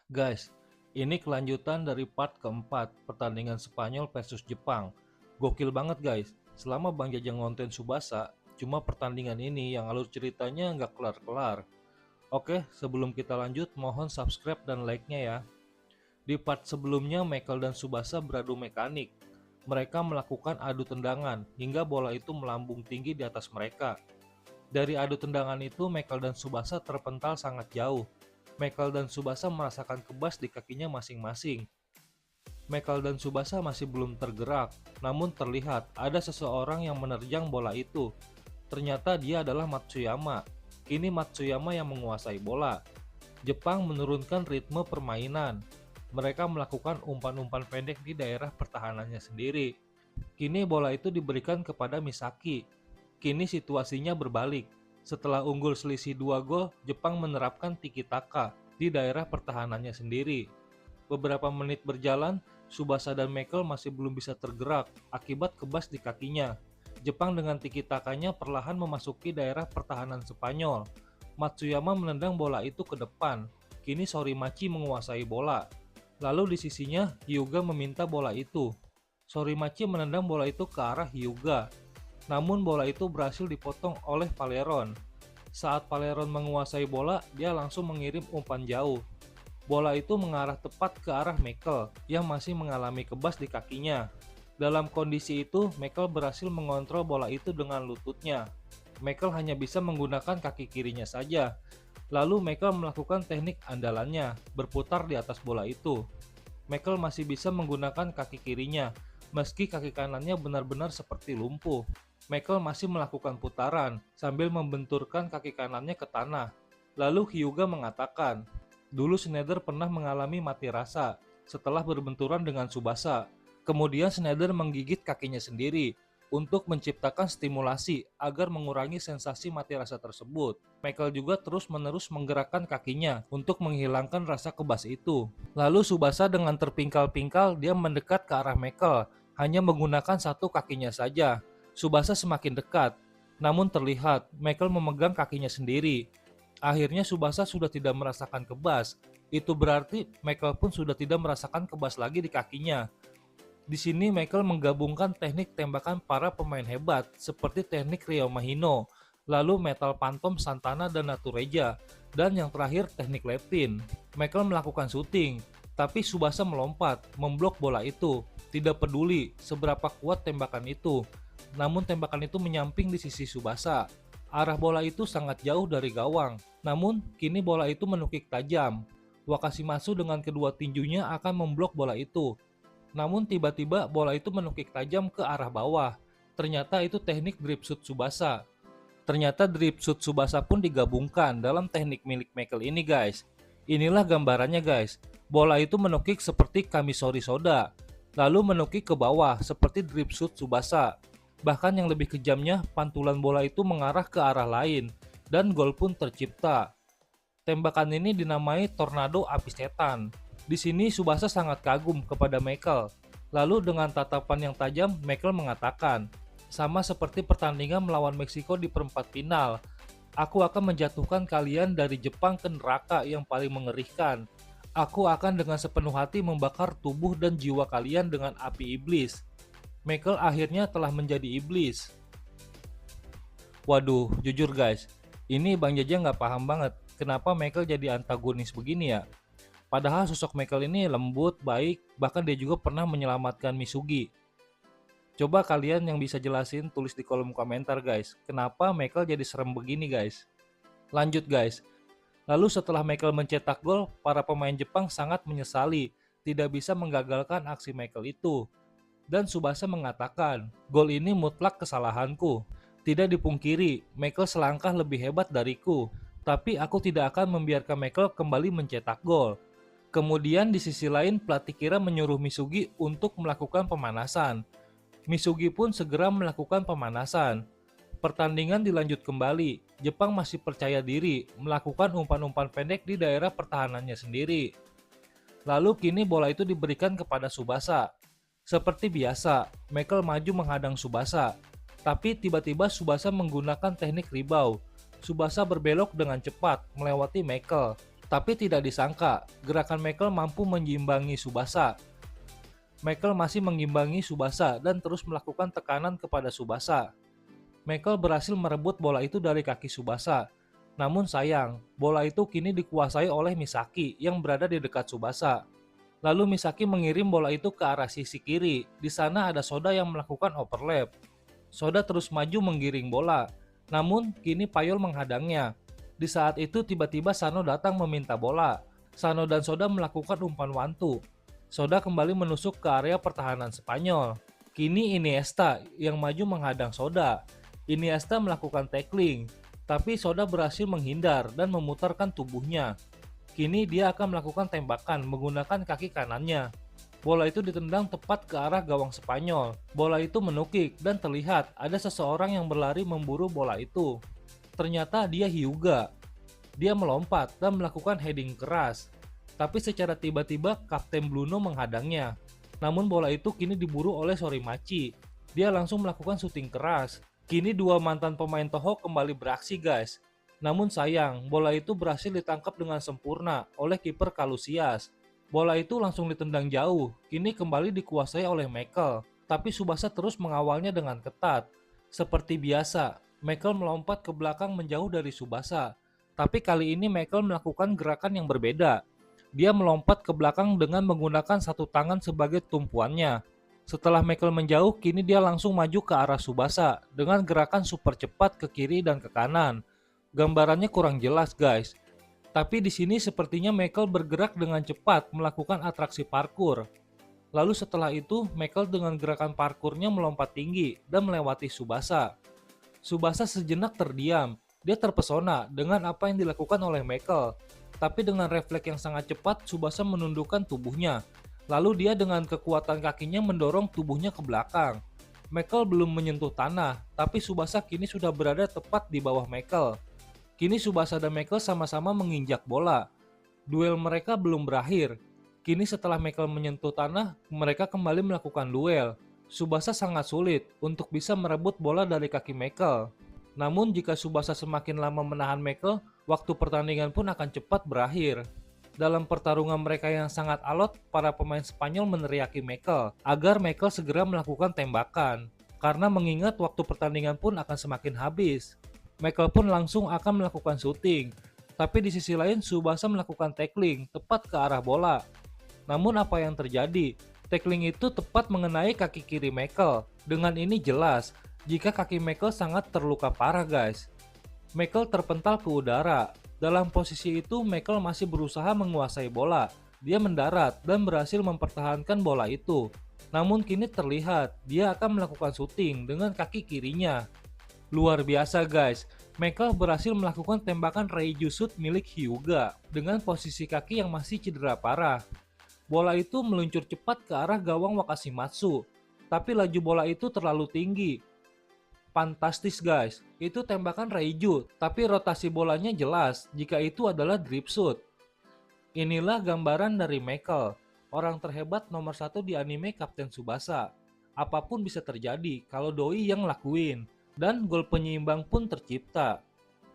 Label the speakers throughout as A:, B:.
A: Guys, ini kelanjutan dari part keempat pertandingan Spanyol versus Jepang. Gokil banget guys, selama Bang Jajang ngonten Tsubasa, cuma pertandingan ini yang alur ceritanya nggak kelar-kelar. Oke, sebelum kita lanjut, mohon subscribe dan like-nya ya. Di part sebelumnya, Michael dan Tsubasa beradu mekanik. Mereka melakukan adu tendangan hingga bola itu melambung tinggi di atas mereka. Dari adu tendangan itu, Michael dan Tsubasa terpental sangat jauh. Michael dan Tsubasa merasakan kebas di kakinya masing-masing. Michael dan Tsubasa masih belum tergerak, namun terlihat ada seseorang yang menerjang bola itu. Ternyata dia adalah Matsuyama. Kini Matsuyama yang menguasai bola. Jepang menurunkan ritme permainan. Mereka melakukan umpan-umpan pendek di daerah pertahanannya sendiri. Kini bola itu diberikan kepada Misaki. Kini situasinya berbalik. Setelah unggul selisih 2 gol, Jepang menerapkan tiki-taka di daerah pertahanannya sendiri. Beberapa menit berjalan, Tsubasa dan Michael masih belum bisa tergerak akibat kebas di kakinya. Jepang dengan tiki-takanya perlahan memasuki daerah pertahanan Spanyol. Matsuyama menendang bola itu ke depan. Kini Sorimachi menguasai bola. Lalu di sisinya, Hyuga meminta bola itu. Sorimachi menendang bola itu ke arah Hyuga. Namun bola itu berhasil dipotong oleh Paleron. Saat Paleron menguasai bola, dia langsung mengirim umpan jauh. Bola itu mengarah tepat ke arah Michael yang masih mengalami kebas di kakinya. Dalam kondisi itu, Michael berhasil mengontrol bola itu dengan lututnya. Michael hanya bisa menggunakan kaki kirinya saja. Lalu Michael melakukan teknik andalannya, berputar di atas bola itu. Michael masih bisa menggunakan kaki kirinya, meski kaki kanannya benar-benar seperti lumpuh. Michael masih melakukan putaran sambil membenturkan kaki kanannya ke tanah. Lalu Hyuga mengatakan, dulu Schneider pernah mengalami mati rasa setelah berbenturan dengan Tsubasa. Kemudian Schneider menggigit kakinya sendiri untuk menciptakan stimulasi agar mengurangi sensasi mati rasa tersebut. Michael juga terus-menerus menggerakkan kakinya untuk menghilangkan rasa kebas itu. Lalu Tsubasa dengan terpingkal-pingkal dia mendekat ke arah Michael, hanya menggunakan satu kakinya saja. Tsubasa semakin dekat, namun terlihat Michael memegang kakinya sendiri. Akhirnya Tsubasa sudah tidak merasakan kebas. Itu berarti Michael pun sudah tidak merasakan kebas lagi di kakinya. Di sini Michael menggabungkan teknik tembakan para pemain hebat seperti teknik Ryo Mahino, lalu Metal Phantom Santana dan Natureja, dan yang terakhir teknik Lepin. Michael melakukan syuting, tapi Tsubasa melompat, memblok bola itu. Tidak peduli seberapa kuat tembakan itu. Namun tembakan itu menyamping di sisi Tsubasa. Arah bola itu sangat jauh dari gawang. Namun kini bola itu menukik tajam. Wakashimasu dengan kedua tinjunya akan memblok bola itu. Namun tiba-tiba bola itu menukik tajam ke arah bawah. Ternyata itu teknik drip shoot Tsubasa. Ternyata drip shoot Tsubasa pun digabungkan dalam teknik milik Michael ini guys. Inilah gambarannya guys. Bola itu menukik seperti Kamisori Soda. Lalu menukik ke bawah seperti drip shoot Tsubasa. Bahkan yang lebih kejamnya, pantulan bola itu mengarah ke arah lain, dan gol pun tercipta. Tembakan ini dinamai tornado api setan. Di sini Tsubasa sangat kagum kepada Michael. Lalu dengan tatapan yang tajam, Michael mengatakan, sama seperti pertandingan melawan Meksiko di perempat final, aku akan menjatuhkan kalian dari Jepang ke neraka yang paling mengerikan. Aku akan dengan sepenuh hati membakar tubuh dan jiwa kalian dengan api iblis. Michael akhirnya telah menjadi iblis. Waduh, jujur guys, ini Bang Jaja nggak paham banget kenapa Michael jadi antagonis begini ya. Padahal sosok Michael ini lembut, baik, bahkan dia juga pernah menyelamatkan Misugi. Coba kalian yang bisa jelasin tulis di kolom komentar guys, kenapa Michael jadi serem begini guys. Lanjut guys, lalu setelah Michael mencetak gol, para pemain Jepang sangat menyesali tidak bisa menggagalkan aksi Michael itu. Dan Tsubasa mengatakan, gol ini mutlak kesalahanku. Tidak dipungkiri, Michael selangkah lebih hebat dariku. Tapi aku tidak akan membiarkan Michael kembali mencetak gol. Kemudian di sisi lain pelatih Kira menyuruh Misugi untuk melakukan pemanasan. Misugi pun segera melakukan pemanasan. Pertandingan dilanjut kembali. Jepang masih percaya diri melakukan umpan-umpan pendek di daerah pertahanannya sendiri. Lalu kini bola itu diberikan kepada Tsubasa. Seperti biasa, Michael maju menghadang Tsubasa, tapi tiba-tiba Tsubasa menggunakan teknik rebound. Tsubasa berbelok dengan cepat melewati Michael. Tapi tidak disangka, gerakan Michael mampu menyeimbangi Tsubasa. Michael masih mengimbangi Tsubasa dan terus melakukan tekanan kepada Tsubasa. Michael berhasil merebut bola itu dari kaki Tsubasa. Namun sayang, bola itu kini dikuasai oleh Misaki yang berada di dekat Tsubasa. Lalu Misaki mengirim bola itu ke arah sisi kiri. Di sana ada Soda yang melakukan overlap. Soda terus maju menggiring bola. Namun kini Payol menghadangnya. Di saat itu tiba-tiba Sano datang meminta bola. Sano dan Soda melakukan umpan wantu. Soda kembali menusuk ke area pertahanan Spanyol. Kini Iniesta yang maju menghadang Soda. Iniesta melakukan tackling, tapi Soda berhasil menghindar dan memutarkan tubuhnya. Kini dia akan melakukan tembakan menggunakan kaki kanannya. Bola itu ditendang tepat ke arah gawang Spanyol. Bola itu menukik dan terlihat ada seseorang yang berlari memburu bola itu. Ternyata dia Hyuga. Dia melompat dan melakukan heading keras. Tapi secara tiba-tiba Kapten Bluno menghadangnya. Namun bola itu kini diburu oleh Sorimachi. Dia langsung melakukan syuting keras. Kini dua mantan pemain Toho kembali beraksi guys. Namun sayang, bola itu berhasil ditangkap dengan sempurna oleh kiper Kalusias. Bola itu langsung ditendang jauh, kini kembali dikuasai oleh Michael. Tapi Tsubasa terus mengawalnya dengan ketat. Seperti biasa, Michael melompat ke belakang menjauh dari Tsubasa. Tapi kali ini Michael melakukan gerakan yang berbeda. Dia melompat ke belakang dengan menggunakan satu tangan sebagai tumpuannya. Setelah Michael menjauh, kini dia langsung maju ke arah Tsubasa dengan gerakan super cepat ke kiri dan ke kanan. Gambarannya kurang jelas guys. Tapi di sini sepertinya Michael bergerak dengan cepat melakukan atraksi parkur. Lalu setelah itu, Michael dengan gerakan parkurnya melompat tinggi dan melewati Tsubasa. Tsubasa sejenak terdiam. Dia terpesona dengan apa yang dilakukan oleh Michael. Tapi dengan refleks yang sangat cepat, Tsubasa menundukkan tubuhnya. Lalu dia dengan kekuatan kakinya mendorong tubuhnya ke belakang. Michael belum menyentuh tanah, tapi Tsubasa kini sudah berada tepat di bawah Michael. Kini Tsubasa dan Michael sama-sama menginjak bola. Duel mereka belum berakhir. Kini setelah Michael menyentuh tanah, mereka kembali melakukan duel. Tsubasa sangat sulit untuk bisa merebut bola dari kaki Michael. Namun jika Tsubasa semakin lama menahan Michael, waktu pertandingan pun akan cepat berakhir. Dalam pertarungan mereka yang sangat alot, para pemain Spanyol meneriaki Michael agar Michael segera melakukan tembakan. Karena mengingat waktu pertandingan pun akan semakin habis. Michael pun langsung akan melakukan syuting. Tapi di sisi lain Tsubasa melakukan tackling tepat ke arah bola. Namun apa yang terjadi? Tackling itu tepat mengenai kaki kiri Michael. Dengan ini jelas jika kaki Michael sangat terluka parah guys. Michael terpental ke udara. Dalam posisi itu Michael masih berusaha menguasai bola. Dia mendarat dan berhasil mempertahankan bola itu. Namun kini terlihat dia akan melakukan syuting dengan kaki kirinya. Luar biasa guys, Michael berhasil melakukan tembakan Reiju Shoot milik Hyuga dengan posisi kaki yang masih cedera parah. Bola itu meluncur cepat ke arah gawang Wakashimatsu, tapi laju bola itu terlalu tinggi. Fantastis guys, itu tembakan Reiju, tapi rotasi bolanya jelas jika itu adalah drip shoot. Inilah gambaran dari Michael, orang terhebat nomor 1 di anime Kapten Tsubasa. Apapun bisa terjadi kalau doi yang lakuin, dan gol penyeimbang pun tercipta.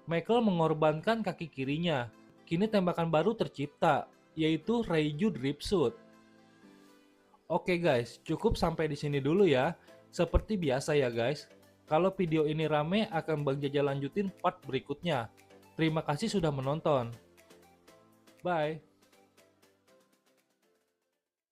A: Michael mengorbankan kaki kirinya, kini tembakan baru tercipta, yaitu Reiju Drip Shoot. Oke guys, cukup sampai di sini dulu ya. Seperti biasa ya guys, kalau video ini rame akan Bang Jaja lanjutin part berikutnya. Terima kasih sudah menonton. Bye.